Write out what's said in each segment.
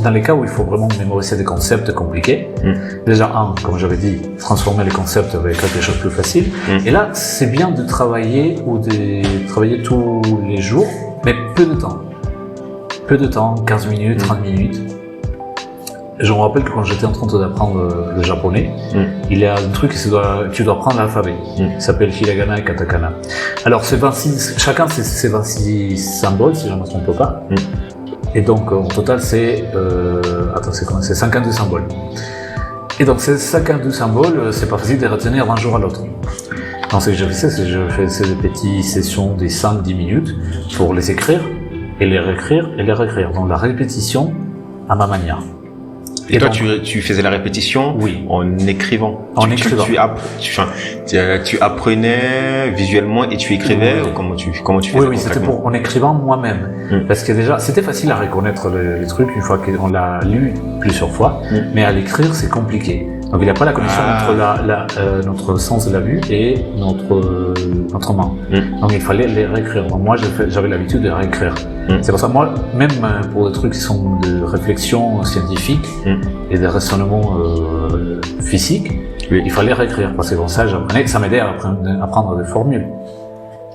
dans les cas où il faut vraiment mémoriser des concepts compliqués, déjà, comme j'avais dit, transformer les concepts avec quelque chose de plus facile. Et là, c'est bien de travailler travailler tous les jours, mais peu de temps. Peu de temps, 15 minutes, 30 minutes. Je me rappelle que quand j'étais en train d'apprendre le japonais, il y a un truc que tu dois apprendre l'alphabet. Il s'appelle Hiragana et Katakana. Alors, chacun c'est 26 symboles, si je ne me trompe pas. Et donc, au total, c'est 52 symboles. Et donc, ces 52 symboles, c'est pas facile de retenir d'un jour à l'autre. Donc, ce que je fais, c'est que je fais des petites sessions de 5-10 minutes pour les écrire, et les réécrire, et les réécrire. Donc, la répétition à ma manière. Et toi, tu faisais la répétition en écrivant. Tu apprenais visuellement et tu écrivais. Comment tu faisais? Oui, c'était en écrivant moi-même. Parce que déjà, c'était facile à reconnaître les trucs une fois qu'on l'a lu plusieurs fois, mais à l'écrire, c'est compliqué. Donc, il n'y a pas la connexion entre notre sens de la vue et notre main. Donc, il fallait les réécrire. Donc, moi, j'avais l'habitude de réécrire. C'est pour ça, moi, même pour des trucs qui sont de réflexion scientifique et de raisonnement physique, il fallait réécrire. Parce que comme ça, j'apprenais, ça m'aidait à apprendre des formules.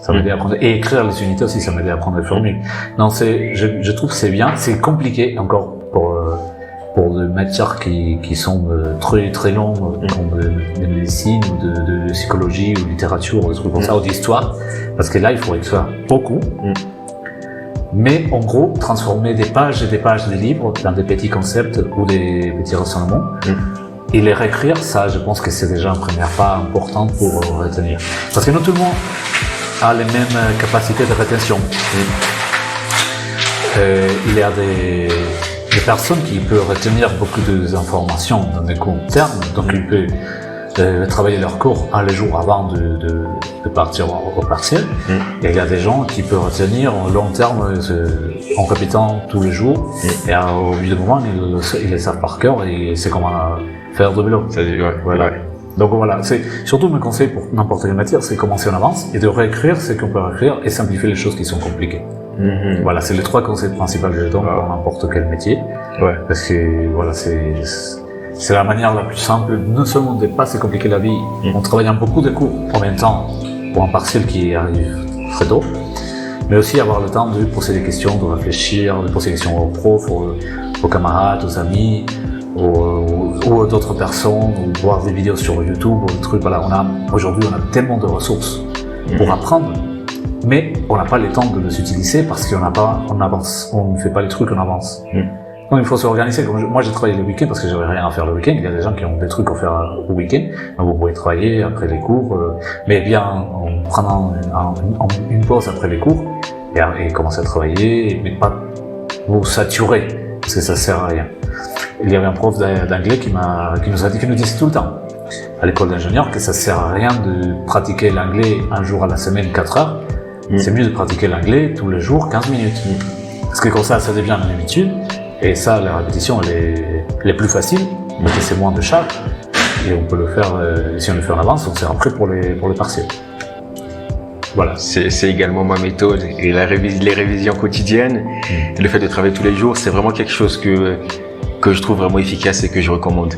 Ça m'aidait à apprendre, et écrire les unités aussi, ça m'aidait à apprendre des formules. Non, je trouve que c'est bien. C'est compliqué encore pour des matières qui sont très très longues, comme de médecine ou de psychologie ou de littérature ou des trucs comme ça, ou d'histoire, parce que là il faut écrire beaucoup. Mais en gros, transformer des pages et des pages de livres dans des petits concepts ou des petits raisonnements, et les réécrire, ça je pense que c'est déjà un premier pas important pour retenir. Parce que non tout le monde a les mêmes capacités de rétention. Il y a des personnes qui peuvent retenir beaucoup d'informations dans des courts termes, donc ils peuvent travailler leur cours un jour avant de partir au partiel. Et il y a des gens qui peuvent retenir en long terme en répétant tous les jours, et au bout d'un moment ils les savent par cœur, et c'est comme faire de vélo. Voilà. Donc voilà, c'est surtout mon conseil pour n'importe quelle matière, c'est commencer en avance et de réécrire ce qu'on peut réécrire et simplifier les choses qui sont compliquées. Voilà, c'est les 3 conseils principaux que je donne pour n'importe quel métier. Parce que voilà, c'est la manière la plus simple, non seulement de ne pas se compliquer la vie en travaillant beaucoup de cours en même temps pour un partiel qui arrive très tôt, mais aussi avoir le temps de poser des questions, de réfléchir, de poser des questions aux profs, aux camarades, aux amis, ou d'autres personnes, ou voir des vidéos sur YouTube, ou des trucs. Voilà, aujourd'hui on a tellement de ressources pour apprendre, mais on n'a pas le temps de les utiliser parce qu'on ne fait pas les trucs en avance. Donc il faut s'organiser. Moi j'ai travaillé le week-end parce que j'avais rien à faire le week-end. Il y a des gens qui ont des trucs à faire au week-end. Donc vous pouvez travailler après les cours, mais bien en prenant une pause après les cours et commencer à travailler, mais pas vous saturer parce que ça sert à rien. Il y avait un prof d'anglais qui nous disait tout le temps à l'école d'ingénieur que ça sert à rien de pratiquer l'anglais un jour à la semaine, 4 heures. C'est mieux de pratiquer l'anglais tous les jours, 15 minutes. Parce que comme ça devient une habitude. Et ça, la répétition, elle est plus facile, parce que c'est moins de charge. Et on peut le faire, si on le fait en avance, on sera prêt pour les partiels. Voilà. C'est également ma méthode. Et les révisions quotidiennes, et le fait de travailler tous les jours, c'est vraiment quelque chose que je trouve vraiment efficace et que je recommande.